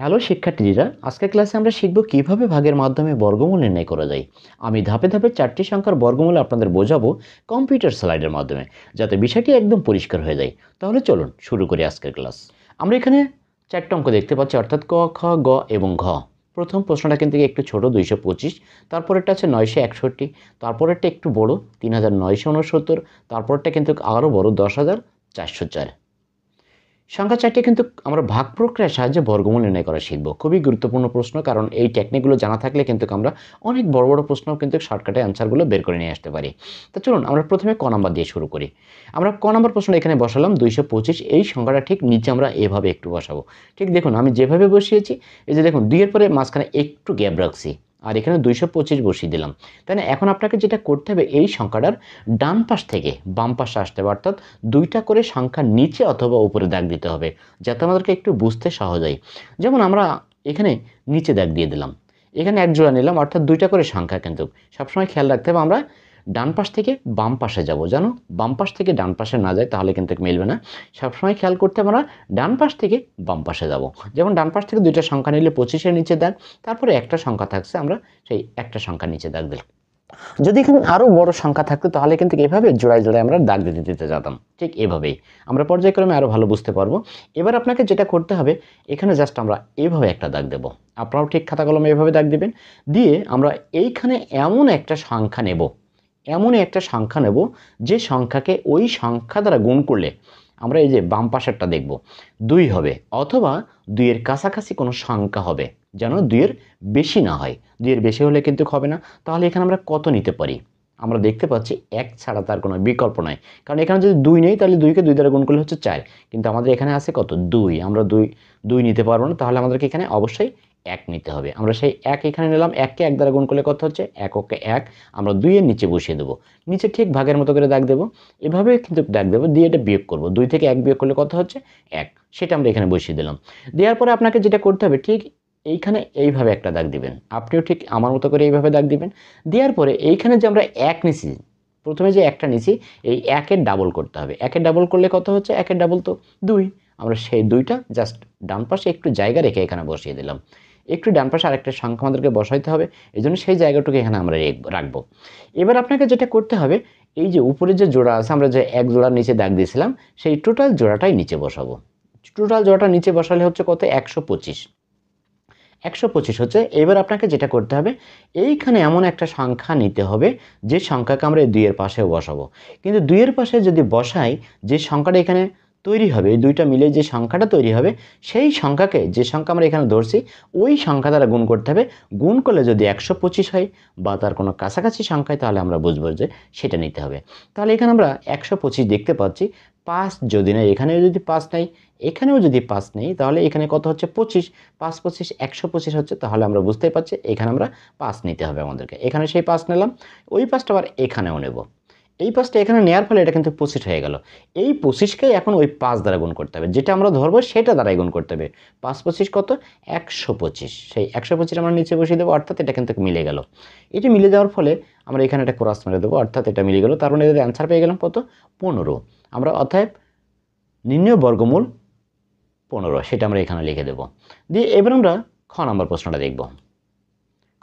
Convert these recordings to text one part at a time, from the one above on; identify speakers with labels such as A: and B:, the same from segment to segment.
A: Hello শিক্ষার্থীরা, আজকের ক্লাসে আমরা শিখব কিভাবে ভাগের মাধ্যমে বর্গমূল নির্ণয় করা যায়। আমি ধাপে ধাপে চারটি সংখ্যার বর্গমূল আপনাদের বোঝাবো কম্পিউটার স্লাইডের মাধ্যমে, যাতে বিষয়টি একদম পরিষ্কার হয়ে যায়। তাহলে চলুন শুরু করি আজকের ক্লাস। আমরা এখানে চারটি অঙ্ক দেখতে পাচ্ছি, অর্থাৎ ক, খ, গ এবং ঘ। প্রথম প্রশ্নটা কিন্তু একটু ছোট, 225। তারপরেরটা আছে 961। তারপরেরটা একটু বড়, 3969। তারপরটা কিন্তু আরও বড়, 10,404। সংখ্যা চারটি কিন্তু আমরা ভাগ প্রক্রিয়ার সাহায্যে বর্গমূল নির্ণয় করা শিখব। খুবই গুরুত্বপূর্ণ প্রশ্ন, কারণ এই টেকনিকগুলো জানা থাকলে কিন্তু আমরা অনেক বড় বড় প্রশ্ন কিন্তু শর্টকাটে অ্যান্সারগুলো বের করে নিয়ে আসতে পারি। তো চলুন আমরা প্রথমে ক নাম্বার দিয়ে শুরু করি। আমরা ক নাম্বার প্রশ্নটা এখানে বসালাম 225। এই সংখ্যাটা ঠিক নিচে আমরা এভাবে একটু বসাবো। ঠিক দেখুন, আমি যেভাবে বসিয়েছি, এই যে দেখুন 2 এর পরে মাঝখানে একটু গ্যাপ রাখছি, আর এখানে 225 বসিয়ে দিলাম, তাই না? এখন আপনাকে যেটা করতে হবে, এই সংখ্যাটার ডান পাশ থেকে বাম পাশে আসতে হবে, অর্থাৎ 2টা করে সংখ্যা নিচে অথবা উপরে দাগ দিতে হবে, যাতে আমাদেরকে একটু বুঝতে সহজ হয়। যেমন আমরা এখানে নিচে দাগ দিয়ে দিলাম, এখানে এক জোড়া নিলাম, অর্থাৎ 2টা করে সংখ্যা। কিন্তু সবসময় খেয়াল রাখতে হবে আমরা ডান পাশ থেকে বাম পাশে যাব, জানো, বাম পাশ থেকে ডান পাশে না যায়, তাহলে কিন্তু মিলবে না। সবসময় খেয়াল করতে হবে আমরা ডান পাশ থেকে বাম পাশে যাব। যেমন ডান পাশ থেকে 2টা সংখ্যা নিলে 25-এর নিচে দাগ, তারপরে একটা সংখ্যা থাকছে, আমরা সেই একটা সংখ্যা নিচে দাগ দিলাম। যদি এখানে আরও বড় সংখ্যা থাকতো, তাহলে কিন্তু এভাবে জোড়ায় জোড়ায় আমরা দাগ দিতে দিতে যেতাম। ঠিক এভাবেই আমরা পর্যায়ক্রমে আরও ভালো বুঝতে পারবো। এবার আপনাকে যেটা করতে হবে, এখানে জাস্ট আমরা এইভাবে একটা দাগ দেব। আপনারাও ঠিক খাতা কলমে এভাবে দাগ দিবেন। দিয়ে আমরা এইখানে এমন একটা সংখ্যা নেব, যে সংখ্যাকে ওই সংখ্যা দ্বারা গুণ করলে আমরা এই যে বাম পাশেরটা দেখব 2 হবে, অথবা 2-এর কাছাকাছি কোনো সংখ্যা হবে, যেন 2-এর বেশি না হয়। 2-এর বেশি হলে কিন্তু হবে না। তাহলে এখানে আমরা কত নিতে পারি? আমরা দেখতে পাচ্ছি 1 ছাড়া তার কোনো বিকল্প নাই, কারণ এখানে যদি 2 নেই, তাহলে 2কে 2 দ্বারা গুণ করলে হচ্ছে 4, কিন্তু আমাদের এখানে আছে কত? 2। আমরা 2 নিতে পারবো না, তাহলে আমাদেরকে এখানে অবশ্যই 1 নিতে হবে। আমরা সেই 1 এখানে নিলাম, 1কে 1 দ্বারা গুণ করলে কত হচ্ছে? 1 ওকে 1। আমরা 2-এর নিচে বসিয়ে দেবো, নিচে ঠিক ভাগের মতো করে দাগ দেবো। এভাবে কিন্তু দাগ দেবো, দিয়ে এটা বিয়োগ করবো। 2 থেকে 1 বিয়োগ করলে কত হচ্ছে? 1। সেটা আমরা এখানে বসিয়ে দিলাম। দেওয়ার পরে আপনাকে যেটা করতে হবে, ঠিক এইখানে এইভাবে একটা দাগ দিবেন। আপনিও ঠিক আমার মতো করে এইভাবে দাগ দিবেন। দেওয়ার পরে এইখানে যে আমরা 1 নিছি, প্রথমে যে 1টা নিছি, এই 1-এর ডাবল করতে হবে। 1-এর ডাবল করলে কত হচ্ছে? 1-এর ডাবল তো 2। আমরা সেই 2টা জাস্ট ডান পাশে একটু জায়গা রেখে এখানে বসিয়ে দিলাম। একটু ডান পাশে আরেকটা সংখ্যা আমাদেরকে বসাইতে হবে, এজন্য সেই জায়গাটুকু এখানে আমরা রাখবো। এবার আপনাকে যেটা করতে হবে, এই যে উপরে যে জোড়া আছে, আমরা যে এক জোড়ার নিচে দাগ দিয়েছিলাম, সেই টোটাল জোড়াটাই নিচে বসাবো। টোটাল জোড়াটা নিচে বসালে হচ্ছে কত? 125। 125 হচ্ছে। এবার আপনাকে যেটা করতে হবে, এইখানে এমন একটা সংখ্যা নিতে হবে, যে সংখ্যাকে আমরা 2-এর পাশেও বসাবো। কিন্তু 2-এর পাশে যদি বসাই, যে সংখ্যাটা এখানে তৈরি হবে, এই 2টা মিলে যে সংখ্যাটা তৈরি হবে, সেই সংখ্যাকে, যে সংখ্যা আমরা এখানে ধরছি, ওই সংখ্যা দ্বারা গুণ করতে হবে। গুণ করলে যদি 125 হয় বা তার কোনো কাছাকাছি সংখ্যায়, তাহলে আমরা বুঝবো যে সেটা নিতে হবে। তাহলে এখানে আমরা 125 দেখতে পাচ্ছি। 5 যদি না, এখানেও যদি 5 নেই, এখানেও যদি 5 নেই, তাহলে এখানে কত হচ্ছে? 25। 5 25 125 হচ্ছে। তাহলে আমরা বুঝতেই পারছি এখানে আমরা 5 নিতে হবে আমাদেরকে। এখানে সেই 5 নিলাম, ওই 5টা আবার এখানেও নেব। এই 5টা এখানে নেওয়ার ফলে এটা কিন্তু 25 হয়ে গেল। এই 25কেই এখন ওই 5 দ্বারা গুণ করতে হবে, যেটা আমরা ধরবো সেটা দ্বারাই গুণ করতে হবে। 5 25 কত? 125। সেই 125 আমরা নিচে বসিয়ে দেবো, অর্থাৎ এটা কিন্তু মিলে গেল। এটি মিলে যাওয়ার ফলে আমরা এখানে একটা ক্রস মেরে দেবো, অর্থাৎ এটা মিলে গেল। তার মানে এদের অ্যান্সার পেয়ে গেলাম কত? 15। আমরা অতএব নির্ণয় বর্গমূল 15, সেটা আমরা এখানে লিখে দেব। দিয়ে এবার আমরা খ নাম্বার প্রশ্নটা দেখব।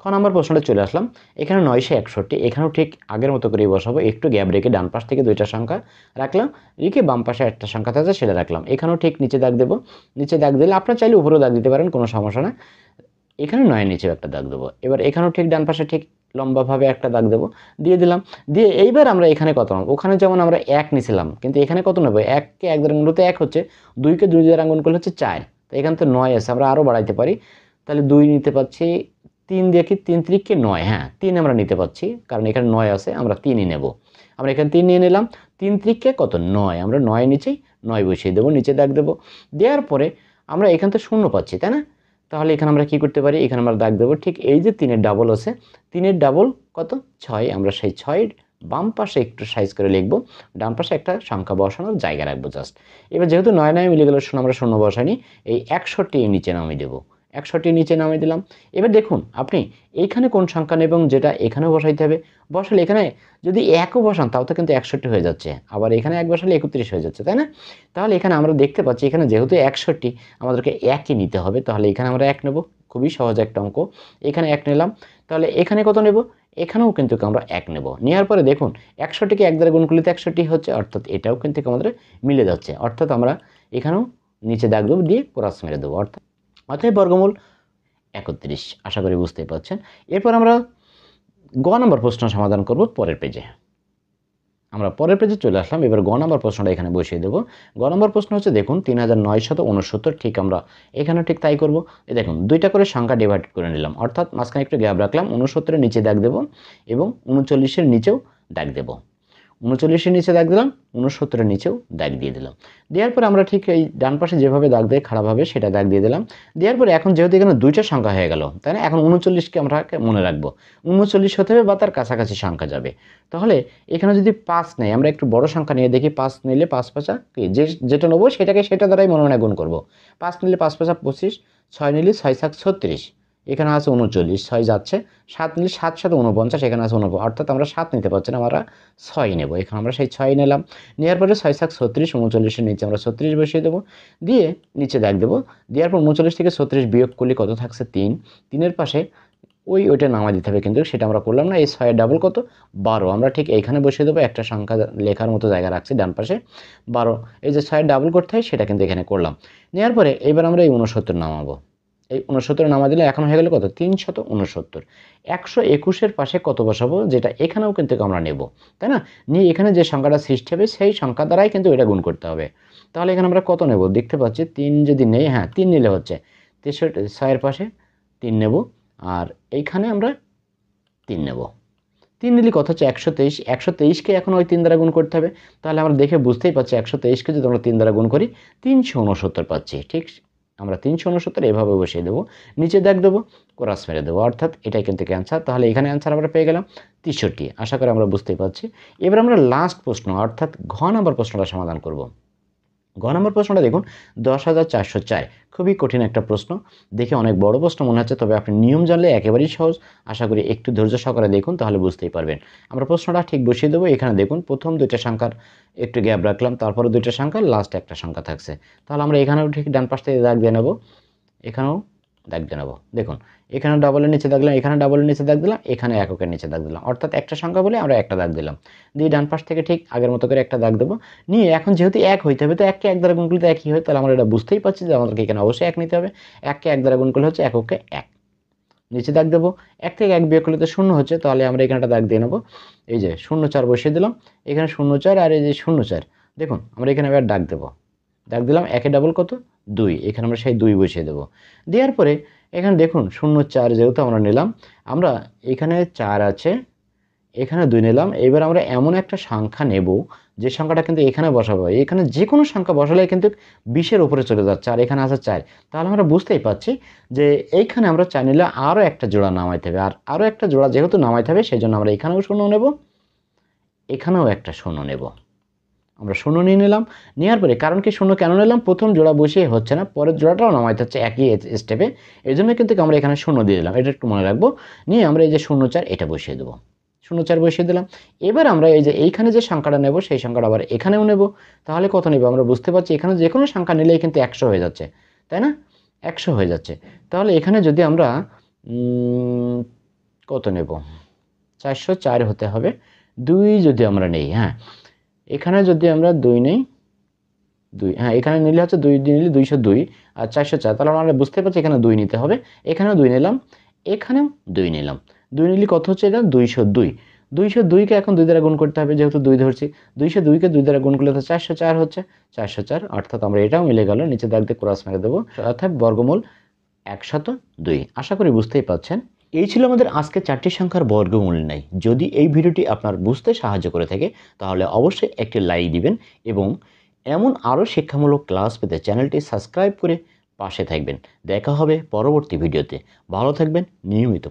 A: খ নাম্বার প্রশ্নটা চলে আসলাম। এখানে 961, এখানেও ঠিক আগের মতো করেই বসাবো। একটু গ্যাপ রেখে ডান পাশ থেকে 2টা সংখ্যা রাখলাম, রেখে বাম পাশে একটা সংখ্যা থাকছে সেটা রাখলাম। এখানেও ঠিক নিচে দাগ দেবো। নিচে দাগ দিলে আপনারা চাইলে উপরেও দাগ দিতে পারেন, কোনো সমস্যা না। এখানে 9-এর নিচেও একটা দাগ দেবো। এবার এখানেও ঠিক ডান পাশে ঠিক লম্বাভাবে একটা দাগ দেবো, দিয়ে দিলাম। দিয়ে এইবার আমরা এখানে কত নেব? ওখানে যেমন আমরা 1 নিছিলাম, কিন্তু এখানে কত নেব? 1কে 1 দ্বারা গুণ করতে 1 হচ্ছে, 2কে 2 দ্বারা গুণ করলে হচ্ছে 4। তো এখানে তো 9 আছে, আমরা আরও বাড়াইতে পারি। তাহলে 2 নিতে পারছি, 3 দিয়ে কি 3 3কে 9, হ্যাঁ 3 আমরা নিতে পারছি, কারণ এখানে 9 আছে, আমরা 3ই নেব। আমরা এখানে 3 নিয়ে নিলাম। 3 3কে কত? 9। আমরা 9 নিচেই 9 বসিয়ে দেবো, নিচে দাগ দেবো। দেওয়ার পরে আমরা এখান থেকে 0 পাচ্ছি, তাই না? তাহলে এখানে আমরা কি করতে পারি? এখানে আমরা দাগ দেবো, ঠিক এই যে 3-এর ডাবল আছে, 3-এর ডাবল কত? 6। আমরা সেই 6 বাম পাশে একটু সাইজ করে লিখবো, ডান পাশে একটা সংখ্যা বসানোর জায়গা রাখবো জাস্ট। এবার যেহেতু 9 9 মিলে গেল, আমরা 0 বসাইনি, এই 61 এর নিচে নামিয়ে দেবো। 61 নিচে নামিয়ে দিলাম। এবার দেখুন আপনি এইখানে কোন সংখ্যা নেবেন, যেটা এখানেও বসাইতে হবে। বসালে এখানে যদি 1ও বসান তাও তো কিন্তু 61 হয়ে যাচ্ছে, আবার এখানে 1 বসালে 31 হয়ে যাচ্ছে, তাই না? তাহলে এখানে আমরা দেখতে পাচ্ছি এখানে যেহেতু 61 আমাদেরকে 1ই নিতে হবে, তাহলে এখানে আমরা 1 নেব। খুবই সহজ একটা অঙ্ক। এখানে 1 নিলাম, তাহলে এখানে কত নেব? এখানেও কিন্তু আমরা 1 নেব। নেওয়ার পরে দেখুন 61কে 1 দ্বারা গুণ করলে তো 61 হচ্ছে, অর্থাৎ এটাও কিন্তু আমাদের মিলে যাচ্ছে। অর্থাৎ আমরা এখানেও নিচে দাগ দেবো, দিয়ে ক্রস মেরে দেবো, অতএব বর্গমূল 31। আশা করি বুঝতেই পারছেন। এরপর আমরা গ নম্বর প্রশ্ন সমাধান করব পরের পেজে। আমরা পরের পেজে চলে আসলাম। এবার গ নম্বর প্রশ্নটা এখানে বসিয়ে দেবো। গ নম্বর প্রশ্ন হচ্ছে দেখুন 3969, ঠিক আমরা এখানে ঠিক তাই করব। এই দেখুন দুইটা করে সংখ্যা ডিভাইড করে নিলাম, অর্থাৎ মাঝখানে একটু গ্যাপ রাখলাম। 69-এর নিচে দাগ দেবো এবং 39-এর নিচেও দাগ দেবো। 39-এর নিচে দাগ দিলাম, 69-এর নিচেও দাগ দিয়ে দিলাম। দেওয়ার পরে আমরা ঠিক এই ডান পাশে যেভাবে দাগ দেয় খারাপভাবে সেটা দাগ দিয়ে দিলাম। দেওয়ার পরে এখন যেহেতু এখানে দুইটা সংখ্যা হয়ে গেল, তাই না? এখন 39কে আমরা মনে রাখবো। 39 হতে হবে বা তার কাছাকাছি সংখ্যা যাবে। তাহলে এখানে যদি 5 নেই, আমরা একটু বড় সংখ্যা নিয়ে দেখি। 5 নিলে 5 5 কি যেটা নেবো সেটাকে সেটা দ্বারাই মনে মনে গুণ করবো। 5 নিলে 5 5 25, 6 নিলে 6 7 36, এখানে আছে 39, 6 যাচ্ছে। 7 নিলে 7 7 49, এখানে আছে 49, অর্থাৎ আমরা 7 নিতে পারছি না, আমরা 6 নেব। এখানে আমরা সেই 6 নিলাম। নেওয়ার পরে 6 7 36, 39-এর নিচে আমরা 36 বসিয়ে দেবো, দিয়ে নিচে দাগ দেবো। দেওয়ার পর 39 থেকে 36 বিয়োগ করলে কত থাকছে? 3। 3-এর পাশে ওইটা নামা দিতে হবে, কিন্তু সেটা আমরা করলাম না। এই 6-এর ডাবল কত? 12। আমরা ঠিক এইখানে বসিয়ে দেবো, একটা সংখ্যা লেখার মতো জায়গা রাখছি ডান পাশে 12। এই যে 6-এর ডাবল করতে হয় সেটা কিন্তু এখানে করলাম। নেওয়ার পরে এবার আমরা এই 69 নামাবো। এই 69 নামা দিলে এখন হয়ে গেল কত? 369। 121-এর পাশে কত বসাবো? যেটা এখানেও কিন্তু আমরা নেব, তাই না? নিয়ে এখানে যে সংখ্যাটা সৃষ্টি হবে সেই সংখ্যা দ্বারাই কিন্তু এটা গুণ করতে হবে। তাহলে এখানে আমরা কত নেব? দেখতে পাচ্ছি 3 যদি নেই, হ্যাঁ 3 নিলে হচ্ছে 63, 6-এর পাশে 3 নেব, আর এইখানে আমরা 3 নেব। 3 নিলে কত হচ্ছে? 123। 123কে এখন ওই 3 দ্বারা গুণ করতে হবে। তাহলে আমরা দেখে বুঝতেই পারছি 123কে যদি আমরা 3 দ্বারা গুণ করি 369 পাচ্ছি। ঠিক আমরা 369 এভাবে বসিয়ে দেবো, নিচে দাগ দেবো, ক্রস মেরে দেবো, অর্থাৎ এটাই কিন্তু অ্যান্সার। তাহলে এখানে অ্যান্সার আমরা পেয়ে গেলাম 63। আশা করি আমরা বুঝতেই পারছি। এবার আমরা লাস্ট প্রশ্ন অর্থাৎ ঘ নম্বর প্রশ্নটা সমাধান করব। গ নম্বর প্রশ্নটা দেখুন 10,404। খুবই কঠিন একটা প্রশ্ন, দেখে অনেক বড় প্রশ্ন মনে হচ্ছে, তবে আপনি নিয়ম জানলে একেবারেই সহজ। আশা করি একটু ধৈর্য সহকারে দেখুন, তাহলে বুঝতেই পারবেন। আমরা প্রশ্নটা ঠিক বসিয়ে দেবো। এখানে দেখুন প্রথম দুইটা সংখ্যার একটু গ্যাপ রাখলাম, তারপরে দুইটা সংখ্যা, লাস্ট একটা সংখ্যা থাকছে। তাহলে আমরা এখানেও ঠিক ডান পাশ থেকে দাগ দিয়ে নেব, এখানেও দাগ দিয়ে নেব। দেখুন এখানে ডাবলের নিচে দাগ দিলাম, এখানে ডাবলের নিচে দাগ দিলাম, এখানে এককের নিচে দাগ দিলাম, অর্থাৎ একটা সংখ্যা বলে আমরা একটা দাগ দিলাম। দিয়ে ডান পাশ থেকে ঠিক আগের মতো করে একটা দাগ দেবো। নিয়ে এখন যেহেতু 1 হইতে হবে, তো 1কে 1 দ্বারা গুণ করলে তো 1ই হয়। তাহলে আমরা এটা বুঝতেই পারছি যে আমাদেরকে এখানে অবশ্যই 1 নিতে হবে। 1কে 1 দ্বারা গুণ করলে হচ্ছে এককে 1, নিচে দাগ দেবো। 1 থেকে 1 বিয়োগ করলে তো 0 হচ্ছে, তাহলে আমরা এখানে একটা দাগ দিয়ে নেবো। এই যে 0,4 বসিয়ে দিলাম, এখানে 0,4 আর এই যে 0,4, দেখুন আমরা এখানে এবার দাগ দেবো। দাগ দিলাম, 1-এর ডাবল কত? 2, এখানে আমরা সেই 2 বসিয়ে দেবো। দেওয়ার পরে এখানে দেখুন 0,4 যেহেতু আমরা নিলাম, আমরা এখানে 4 আছে, এখানে 2 নিলাম। এবার আমরা এমন একটা সংখ্যা নেব যে সংখ্যাটা কিন্তু এখানে বসাবো। এখানে যে কোনো সংখ্যা বসালে কিন্তু 20-এর উপরে চলে যাচ্ছে, আর এখানে আছে 4। তাহলে আমরা বুঝতেই পারছি যে এইখানে আমরা 4 নিলে আরও একটা জোড়া নামাইতে হবে, আর আরও একটা জোড়া যেহেতু নামাইতে হবে সেই জন্য আমরা এখানেও 0 নেব, এখানেও একটা 0 নেব। আমরা 0 নিয়ে নিলাম। নেওয়ার পরে কারণ কি 0 কেন নিলাম? প্রথম জোড়া বসিয়ে হচ্ছে না, পরের জোড়াটাও নামাইতে হচ্ছে একই স্টেপে। এই জন্য কিন্তু আমরা এখানে 0 দিয়ে দিলাম, এটা একটু মনে রাখবো। নিয়ে আমরা এই যে 0,4 এটা বসিয়ে দেবো, 0,4 বসিয়ে দিলাম। এবার আমরা এই যে এইখানে যে সংখ্যাটা নেব সেই সংখ্যাটা আবার এখানেও নেব। তাহলে কত নেব? আমরা বুঝতে পারছি এখানে যে কোনো সংখ্যা নিলেই কিন্তু 100 হয়ে যাচ্ছে, তাই না? 100 হয়ে যাচ্ছে। তাহলে এখানে যদি আমরা কত নেব? 404 হতে হবে। 2 যদি আমরা নেই, হ্যাঁ এখানে যদি আমরা 2 নেই, 2, হ্যাঁ এখানে নিলে হচ্ছে 2 নিলে 202 আর 404, তাহলে আমরা বুঝতে পারছি এখানে 2 নিতে হবে। এখানেও 2 নিলাম, এখানেও 2 নিলাম। 2 নিলে কত হচ্ছে? এটা 202। 202কে এখন 2 দ্বারা গুণ করতে হবে, যেহেতু 2 ধরছি। 202কে 2 দ্বারা গুণ করলে তো 404 হচ্ছে। 404, অর্থাৎ আমরা এটাও মিলে গেল, নিচে দাগ দিয়ে ক্রস মেরে দেবো, অর্থাৎ বর্গমূল 102। আশা করি বুঝতেই পারছেন। এই ছিল আমাদের আজকে 4টি সংখ্যার বর্গমূল নির্ণয়। যদি এই ভিডিওটি আপনার বুঝতে সাহায্য করে থাকে তাহলে অবশ্যই একটি লাইক দিবেন এবং এমন আরও শিক্ষামূলক ক্লাস পেতে চ্যানেলটি সাবস্ক্রাইব করে পাশে থাকবেন। দেখা হবে পরবর্তী ভিডিওতে। ভালো থাকবেন, নিয়মিত